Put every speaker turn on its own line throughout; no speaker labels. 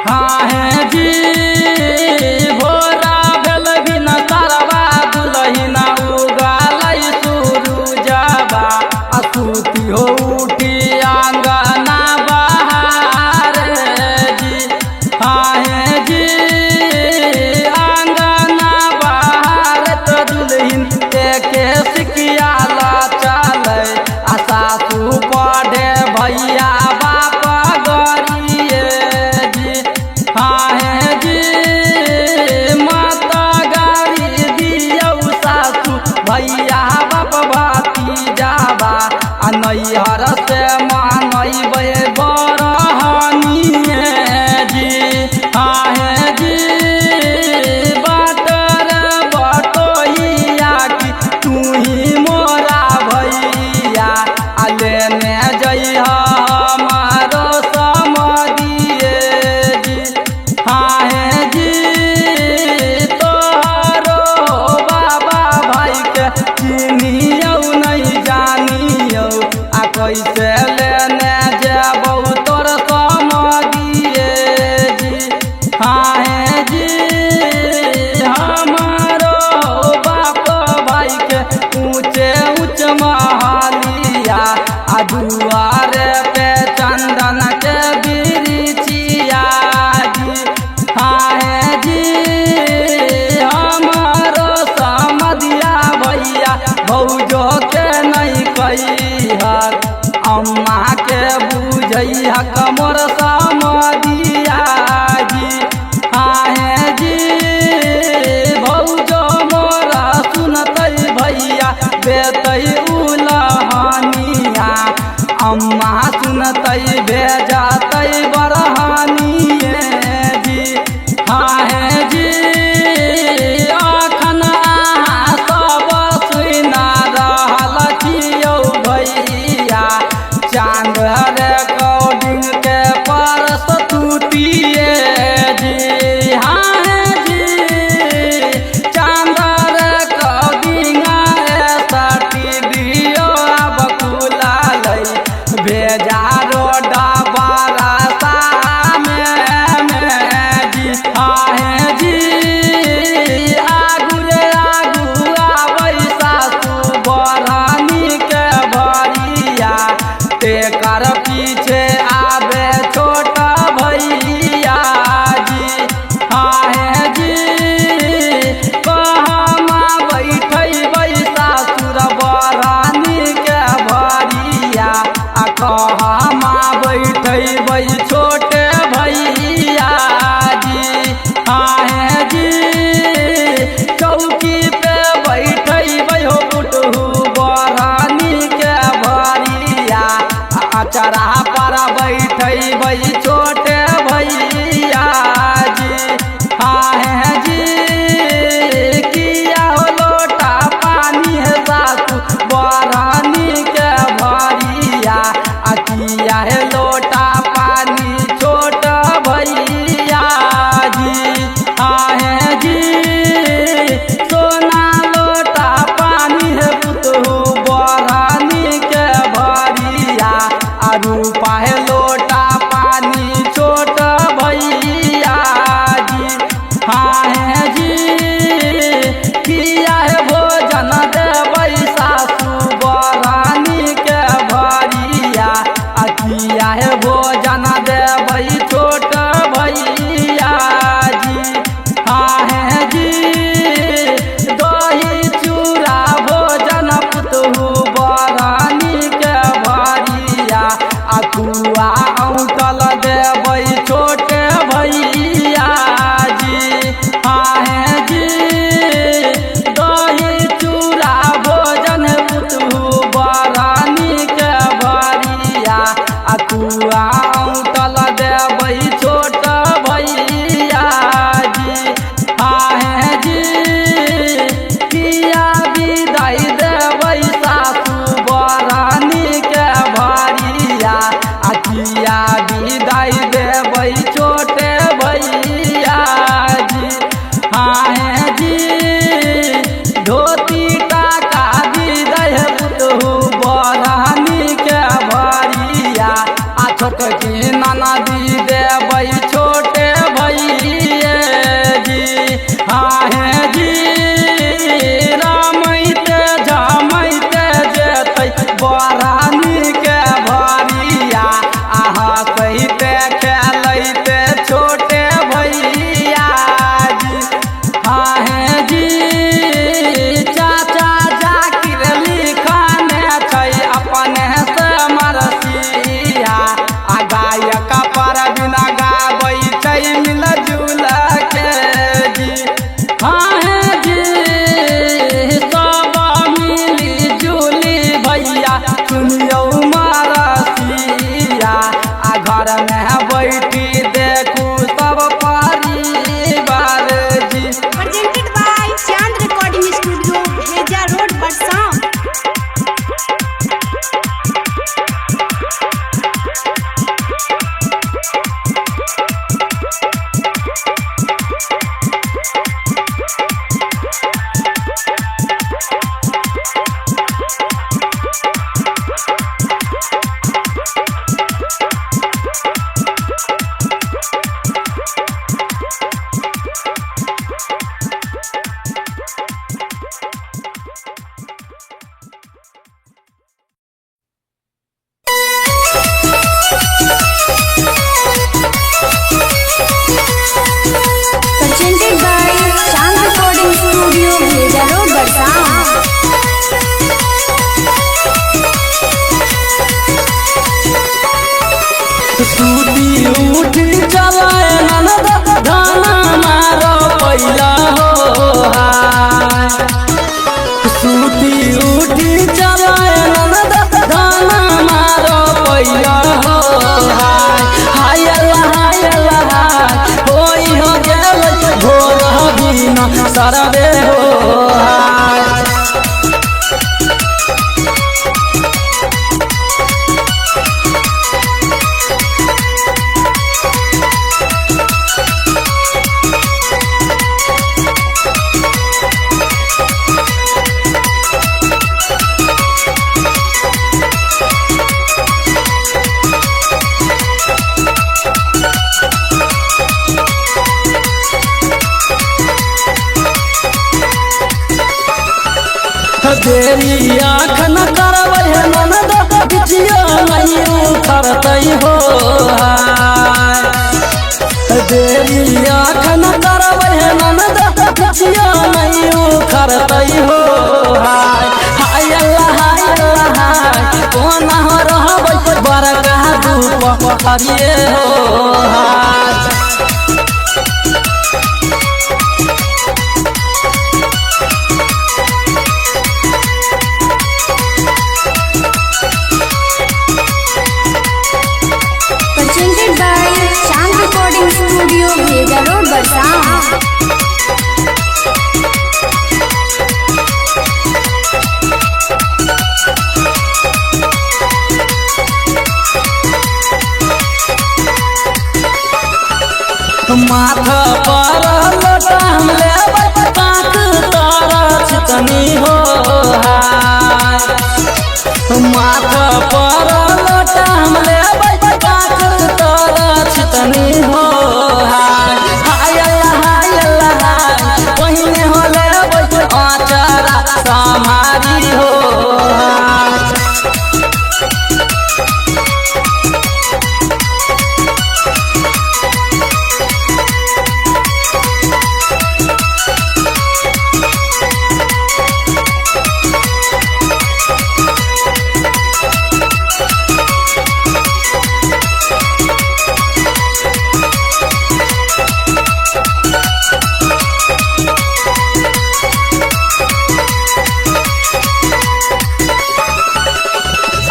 हाँ है जी भोरा भेल बिन तरवा दुलहिना उगालै सूरुजबा असुती हो उठी आंगना बहार जी। हाँ है जी आंगना बहार तो दुलहिन के सिकिया ला चले आ सासू पढ़े भैया बाप गरिए जी। हाँ है जी माता गाड़ी दियौ सासू भैया बाप भतीजाबा आ नैहर से मानबै बरहनिए जी। हाँ है जी बाटर बटोहिया की तू ही मोरा भैया आ लेने जइह हमारो समधिए जी। हाँ है जी तोहरो बाबा भाई के चिन्हियौ नहीं जानियौ आ कैसे लेने जेबौ तोर समधिए जी। हाँ है जी हमारो बाप भाई के ऊंचे ऊंच महलिया आ दुआरे पे चंदन के बिरिछिया जी। हाँ है जी हमारो समधिया भैया भौजो के नहीं कहिहक अम्मा के बुझैहक मोर समधिया जी। हाँ है जी भौजो मोरा सुनतै भैया बेतै उलहनिया अम्मा सुनतै भेजतै बरहनिए जी। हाँ है जी अखन अहाँ सब सुना रहल छियौ भैया चाँद रिकॉर्डिंग के प्रस्तुतिए जी। हाँ है जी चाँद रिकॉर्डिंग स्टूडियो अब खुललै भेज उठी उठी चला ननद धाना मारो पैया हो हाय हाय अल्लाह होई हो गेल भोर बिना सरबे हो हाय। देरी आँख न करबै ननद बिचिया नहीं उखड़तै हो हाय। देरी आँख न करबै ननद बिचिया नहीं उखड़तै हो हाय हाय अल्लाह कोना रहबै बड़का धूप हरिये हो हाय।
Presented by Chand Recording Studio, Bheja Road, Barsam.
माथा पर लटाम लेबै पाक तारा चितनी हो हाय। माथा पर लटाम लेबै पाक तारा चितनी हो हाय हाय अल्लाह पहिने हो लेबै आचारा समारी हो हाय।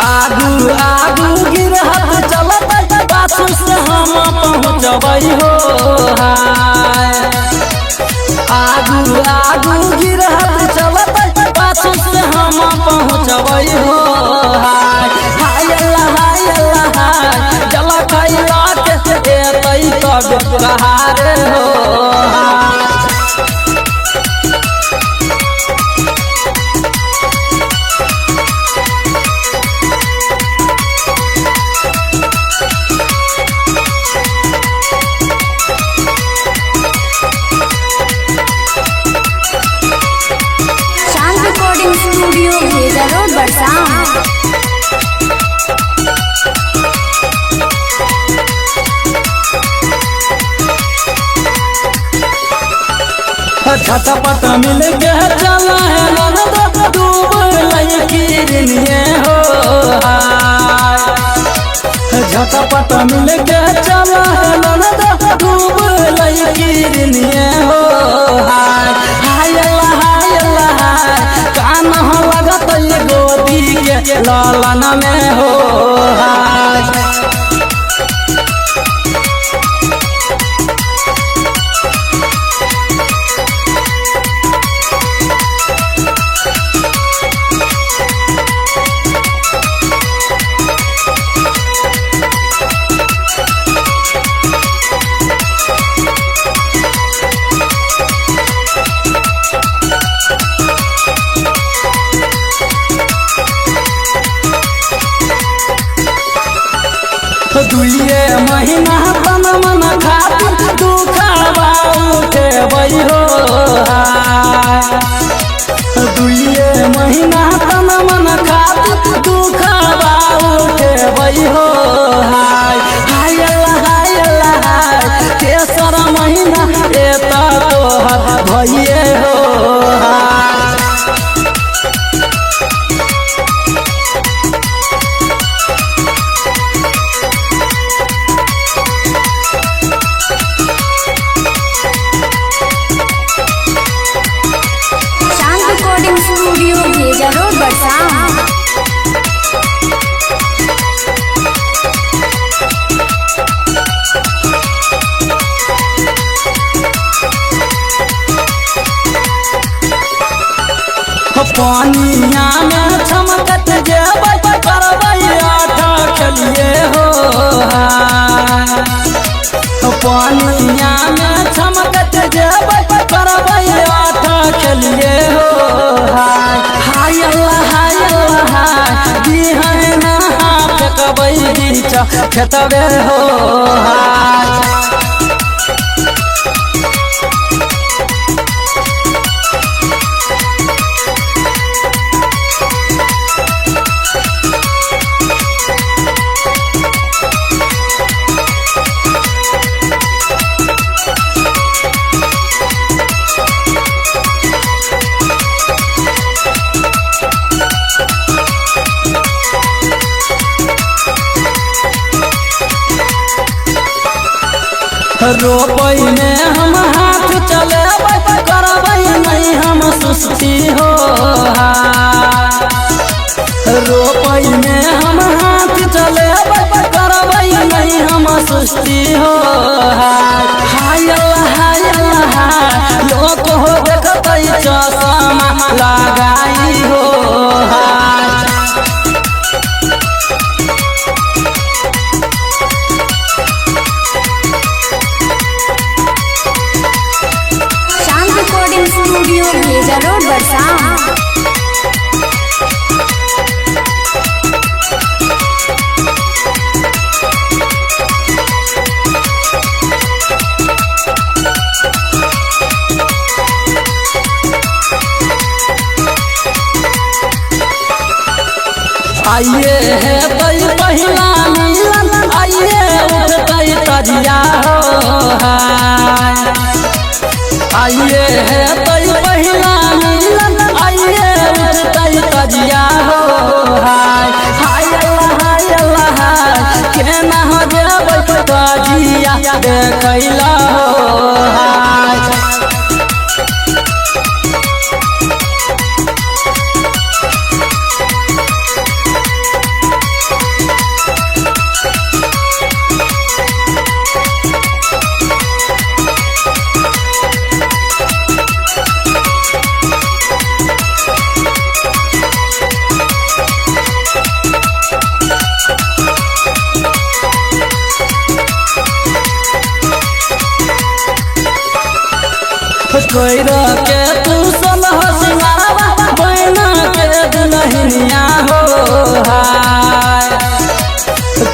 आगू आगू गिरहत चलत पाछू से हम पहुँचबै हो हाय। आगू आगू गिरहत चलत पाछू से हम पहुँचबै हो हाय हाय अल्लाह जल खैला के एतै कब कहार हो हाय।
Chand Recording Studio, Bheja Road, Barsam.
झटपट मिल के चला है ननद डूब लइकिरिए हो हाय। झटपट मिल के चला है ननद डूब लइकिरिए हो हाय हाय अल्लाह कान लगत गोदी के लालन में हो हाय। दुइये महीना तन मन खातिर दुखवा उठेबै हो हाय। दुइये महीना तन मन खातिर दुखवा उठेबै हो हाय हाय अल्लाह तेसर महीना एता तोहर भइए हो हाय।
Chand Recording Studio, Bheja
में छमकत जेबै करबै आठ खेलिए हो पानिया में छमकत जेबै करबै आठ खेलिए हो हाय अल्लाह हाय बिहान फेंकबै बीच खेतबे हो रोपई में हम हाथ चलेबै करबै नहीं हम सुस्ती हो रोपई में हम हाथ चलेबै करबै नहीं हम सुस्ती हो हाय अल्लाह लोक हो देखबै चश्मा लगाई हो
स्टूडियो भेजा रोड बरसाम।
आइए है तई पहिला मिलन आइए उठतई तजिया हो आइए है तई पहिला मिलन आइए उठतई तजिया हो हाय अल्लाह केना हो जेबै तजिया देखैला हो कोइर के तू सलह सिंगारवा बहना के दुल्हनिया हो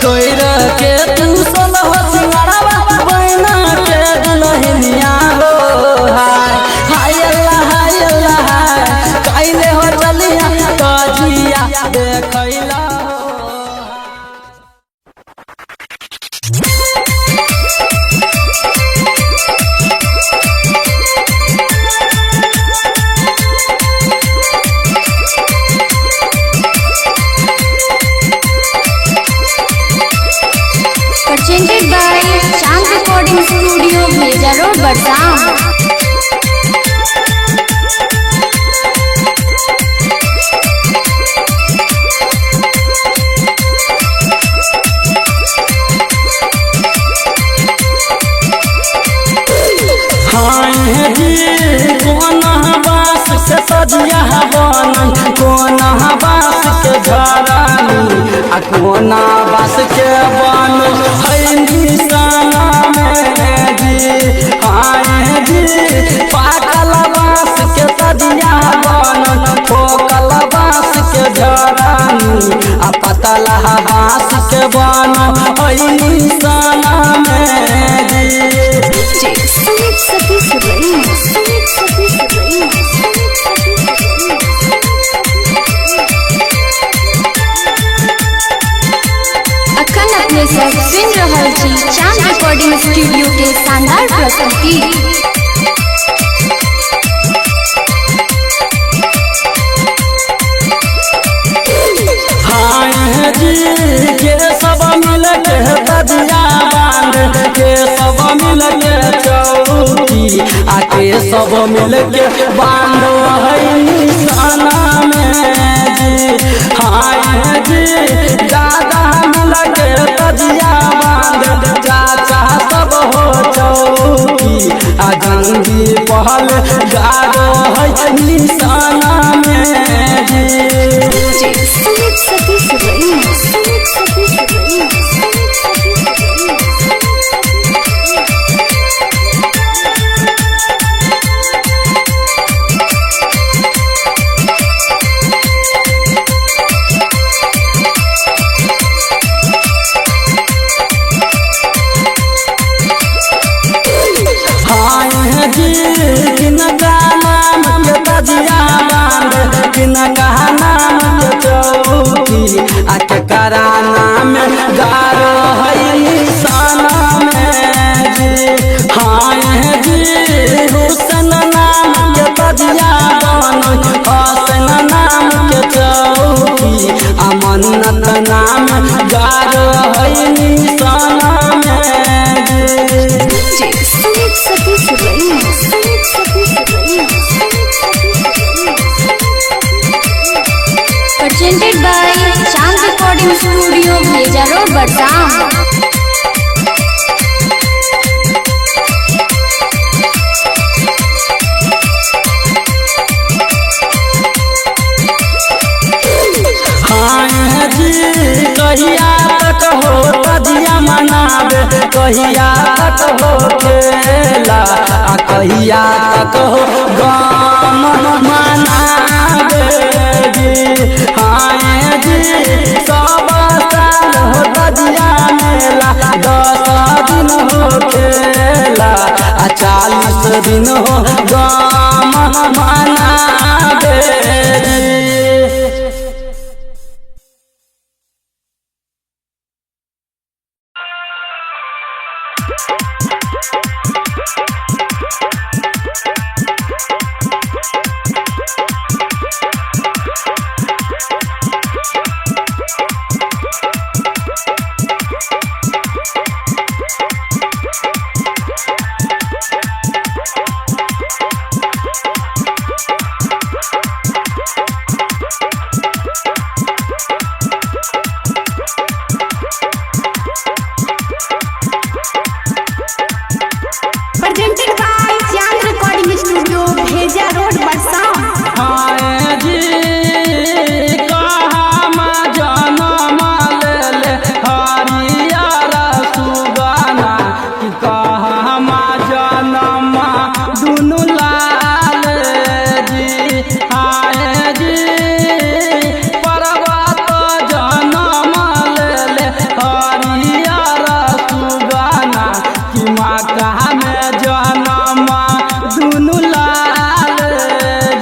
कोइर के तू सलह सिंगारवा बहना के दुल्हनिया हो हाय अल्लाह कैले हो चलिया तजिया देखैला
presented by Chand Recording Studio भेजा रोड बरसाम।
सजिया बनन कोना बास के झरानी आ कोना बास के बन है निशाना में जी हाय जी पाकल बास के सजिया बनन ठोकल बास के झरानी आ पतला बास के बन है निशाना में जी
सुन रहल छी चांद रिकॉर्डिंग स्टूडियो के शानदार प्रस्तुति।
हाँ जी के सब मिल के तजिया बांध के सब मिल के चौकी आके सब मिल के बांध है निशाना में जी हाँ जी दादा मिल के तजिया बांध चाचा सब हो चौकी आ जिंदगी पहल गारो है निशाना में जी।
सतीश
आके कराना में गारो है निशाना में जी। हाँ जी हुसन नाम के तजिया बनो हसन नाम के चौकी अमन्नत नाम गारो है निशाना में जी।
presented by Chand Recording Studio, Bheja Road, Barsam।
हाँ जी कहिया तक हो तजिया मनावे कहिया तक हो खेला कहिया तक हो गाम मनावे जी। हाँ जी सब साल हो तजिया मेला 10 दिन हो खेला 40 दिन हो गाम मनावे जी।
Presented by Chand Recording Studio, Bheja Road, Barsam।
हाँ जी कहाँ जनम ले हरियर सुगाना कि कहाँ जनम दुनू लाल जी। हाँ जी पर्वत जनम ले हरियर सुगाना कि माँ कहाँ में जनम दुनू लाल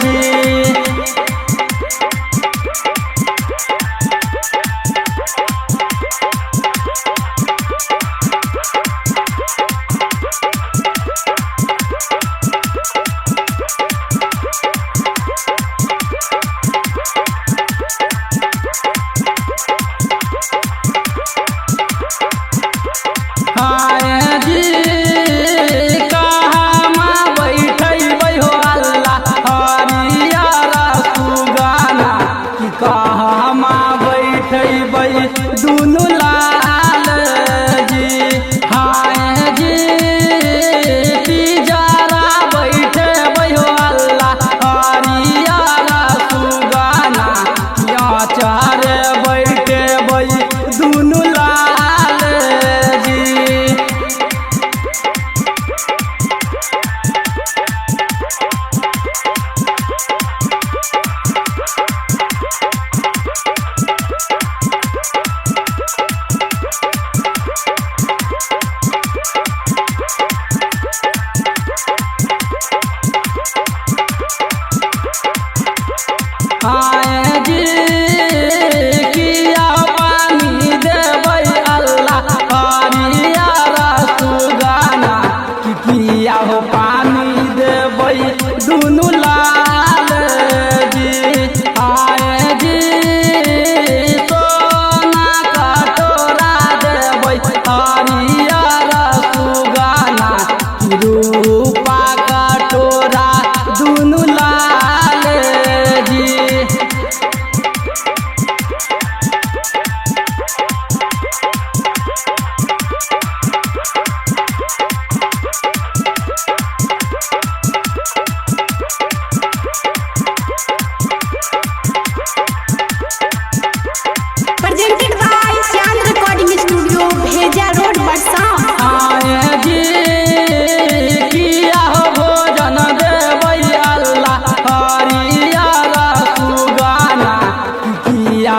जी। हाँ जी कहाँ बैठै हो अल्लाह हरियर सुगाना कि कहाँ बैठै दुनू लाल जी। हाँ जी पिजरा बैठे हो अल्लाह हरियर सुगाना यहाँ चारे बैठे दुनू लाल जी। हाँ जी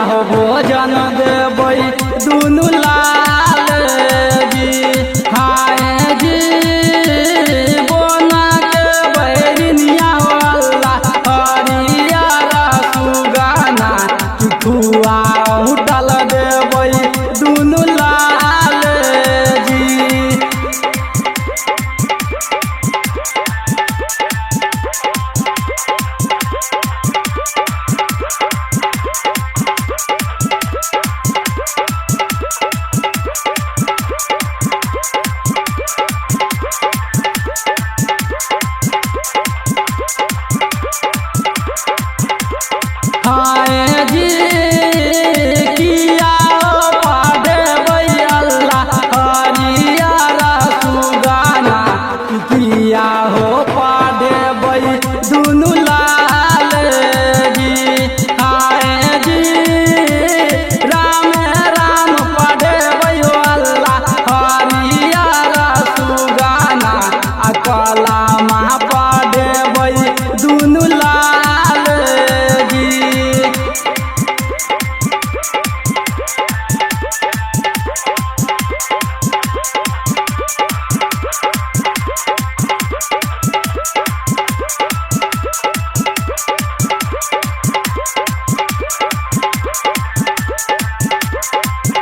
हो भोजन देबै दुनू लाल जी। हाय जी बोना के बैरिनिया वाला हरियर सुगाना ठुआ उठल देबै दुनू लाल जी। हाय जी किया पाडे अल्लाह हरियर सुगाना किया हो पाडे दुनू लाल जी। हाय जी राम राम पाडे अल्लाह हरियर सुगाना कलामा पाडे दुनू लाल जी।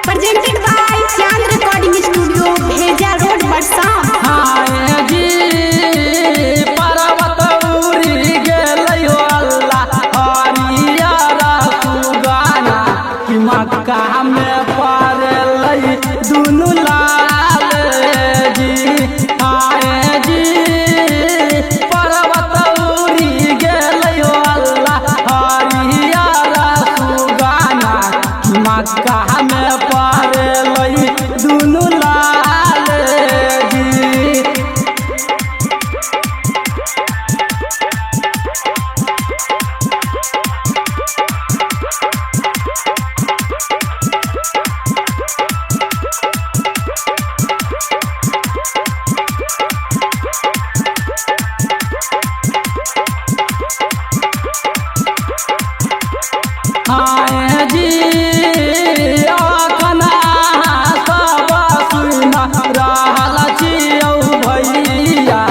presented by चांद रिकॉर्डिंग स्टूडियो भेजा रोड बरसा।
हाय जी पर्वत उड़ी गेलै हो अल्लाह हरियर सुगाना कि मक्का में पड़लै दुनू लाल जी। हाय जी पर्वत उड़ी गेलै हो अल्लाह हरियर सुगाना कि मक्का में पड़लै दुनू लाल जी। हाय जी अखन सब सुन रहल छियौ भैया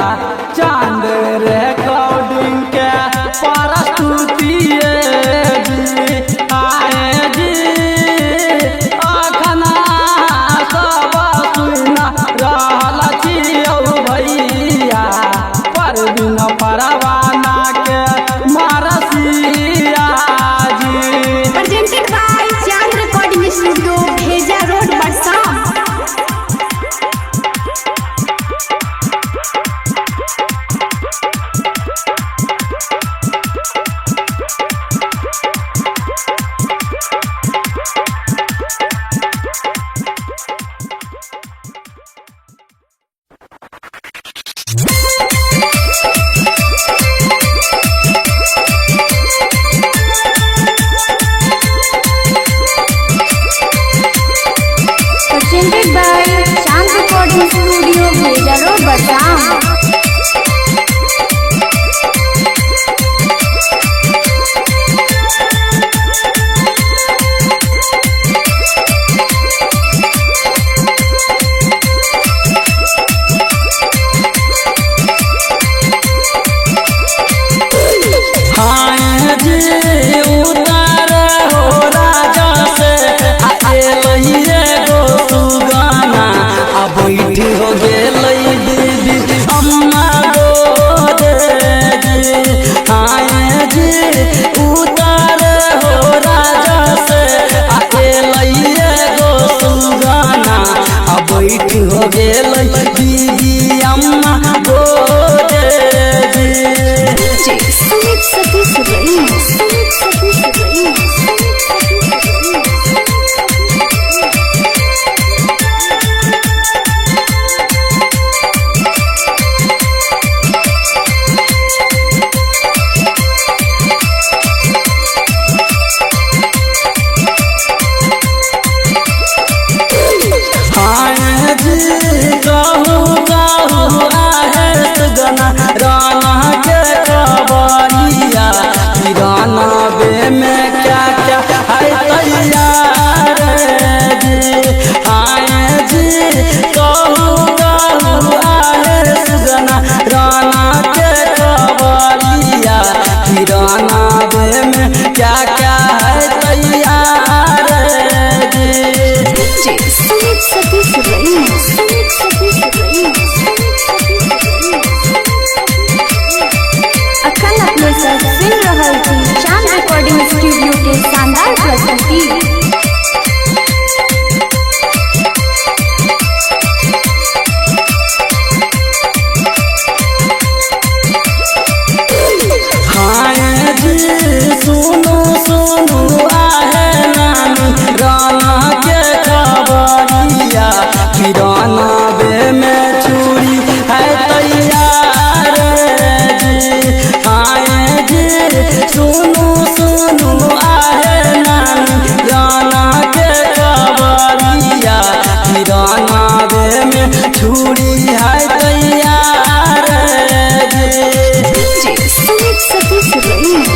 चांद रिकॉर्डिंग के प्रस्तुति जी। हाय जी अखन सब सुन रहल छियौ भैया परवीन परवाना के मारसिया जी।
presented by DJ Sumit Satish Raina. अखन अपने सब सुन रहल छी चांद रिकॉर्डिंग स्टूडियो के शानदार प्रस्तुति।
सुनो सुनो आहे नानी राना के खबरिया किराना बे में चूड़ी है तैयार जी। आए जी सुनो सुनो आहे नानी राना के खबरिया किराना बे में चूड़ी है तैयार जी।
DJ Sumit Satish Raina.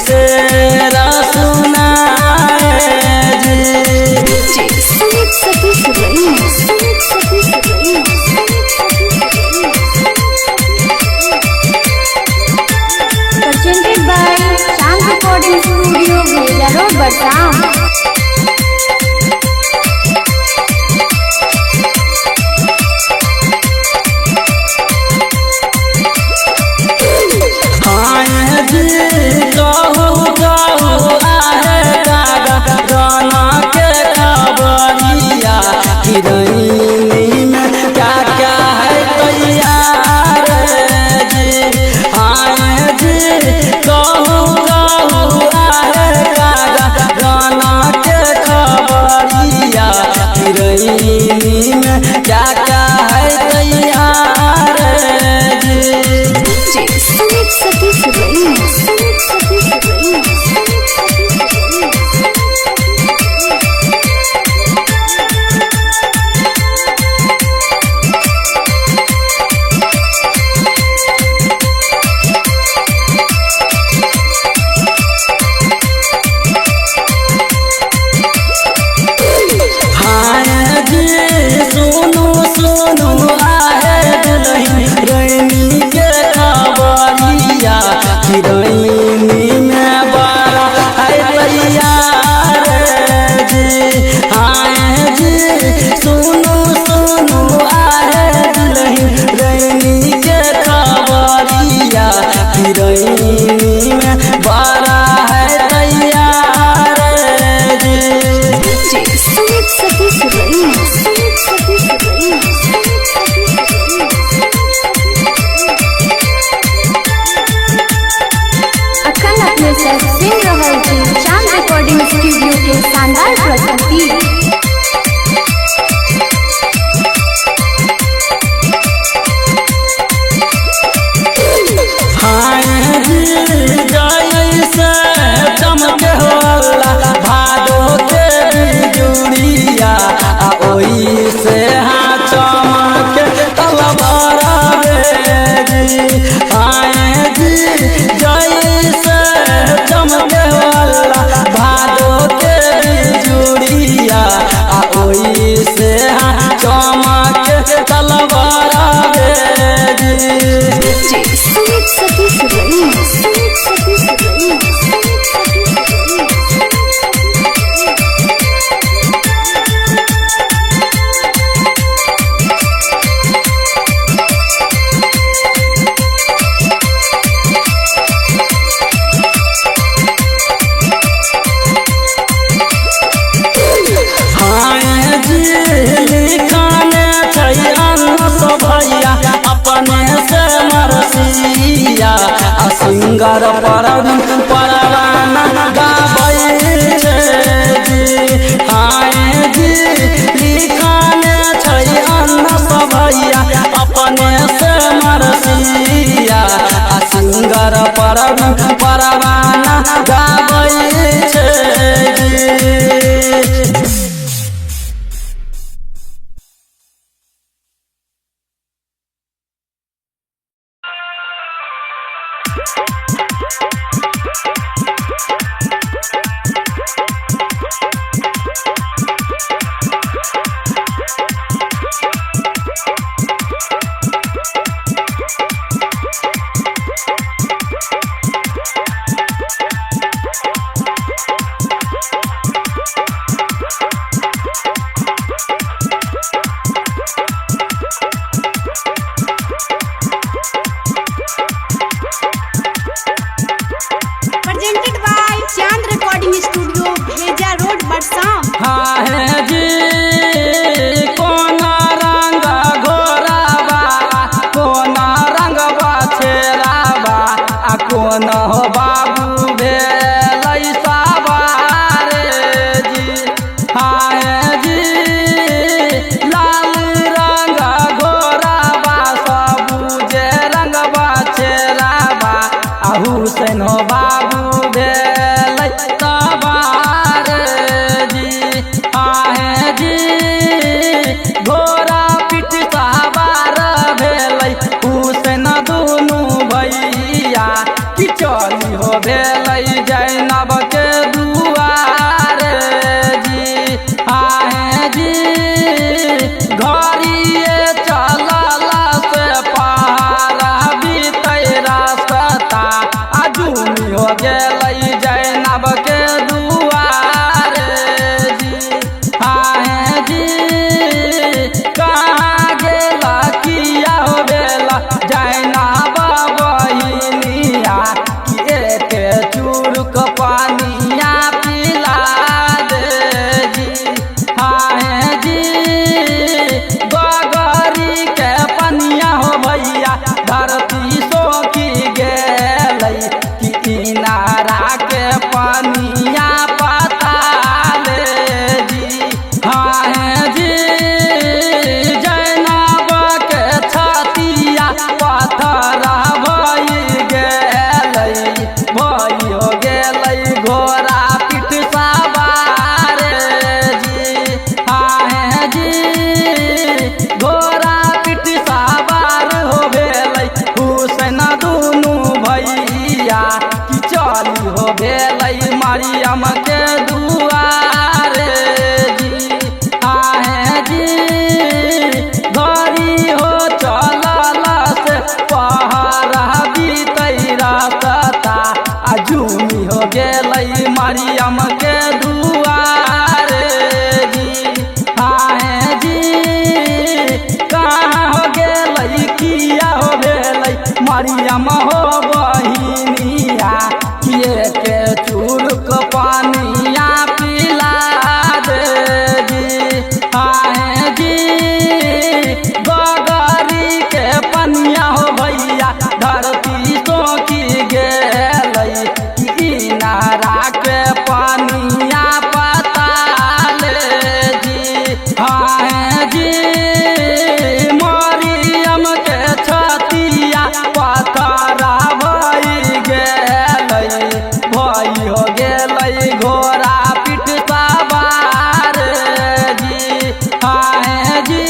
सेरा सुनाए जी। DJ Sumit Satish Raina. Presented by Chand Recording Studio, Bhela Road, Barsam.
हिरनी में क्या क्या है तैयार जी। आए जी कहू कहू आहे गागा राना के खबरिया हिरनी में क्या क्या है तैयार जी।
DJ Sumit Satish Raina.
हिरनी में बड़ा है तैयार जी। आए जी सुनो सुनो आहे हिरनी के खबरिया हिरनी में बड़ा है तैयार जी।
DJ Sumit Satish Raina. अखन अपने सब सुन रहल छी चांद रिकॉर्डिंग स्टूडियो के शानदार प्रस्तुति।
चमके होला भादो के बिजुड़िया ओई से हाँ चमके तलवारा रे जी। आए जी जैसे चमके होला भादो के बिजुड़िया ओई से हाँ चमके तलवारा रे जी।
DJ Sumit Satish Raina.
Singer परवाना गाबै जी। आए जी परवीन परवाना गाबै छै
presented by Chand Recording Studio, Bheja Road, Barsam.
हाँ है जी कोना रंग घोराबा कोना रंग बछेराबा आ कोना हो बाबू भेलै सवारे जी हाँ है जी लाल रंग घोराबा सबूजे रंग बछेराबा आ हुसैन हो बाबू भेलै सवारे जी आहे जी घोड़ा पीठ सवार भेलै हुसैन दुनू भैया कि चली हो भेलै जैनब के दुआरे जी आहे जी घड़िए चलल से पहाड़ बीतै रास्ता आजुनी हो गेलै जैनब के दुआरे जी आहे जी कहाँ गेला किया हो बेला जैनब बहिनिया कि एक चूरुक पानिया पिला दे जी आहे जी गगरी के पनिया हो भैया धरती सोखी गेलै कि किनारा के पनिया पताले जी हाँ जी जैनब के छतिया पत्थर भई गेलै भई हो गेलै घोड़ा पीठ सवारे जी हाँ जी घोड़ा पीठ सवार हो भेलै हुसैन दुनू भैया कि चली हो भेलै मरियम के दुआरे जी आहे जी घड़ी हो चलल से पहाड़ बीतै रास्ता आजुनी हो गेलै मरियम के दुआरे जी आहे जी कहाँ हो गेलै किया हो भेलै मरियम हो बहिनिया किए के चूरुक पानिया पिला दे जी आहे जी गगरी के पनिया हो भैया धरती सोखी गेलै किनारा के पनिया पताले जी हाँ जी मरियम के छतिया पत्थर भई गेलै भई हो गेलै घोड़ा पीठ सवार जी हाँ जी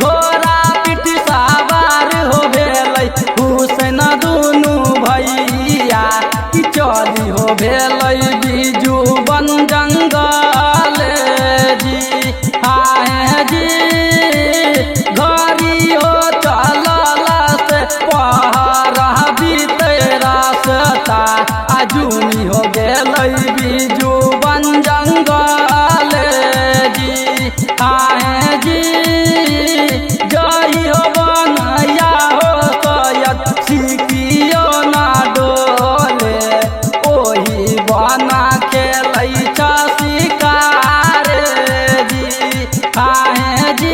घोड़ा पीठ सवार हो भेलै हुसैन दुनू भैया कि चली हो भेलै बीजू बन जंगल जी हाँ जी घड़ी हो चलल से पहाड़ बीतै रास्ता आजुनी हो गेलै बीजू बन जंगल जी हाँ जी जई हो बनैया हो सयद सिकियो ना डोले ओही बना खेलै छ शिकार जी हाँ जी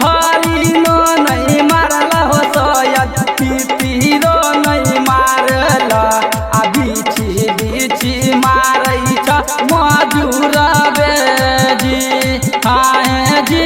हरिनो नहीं मारल हो सयद पिपीरो नहीं मारल आ बिछी बिछी मारै छ मजूर बेजी हाँ जी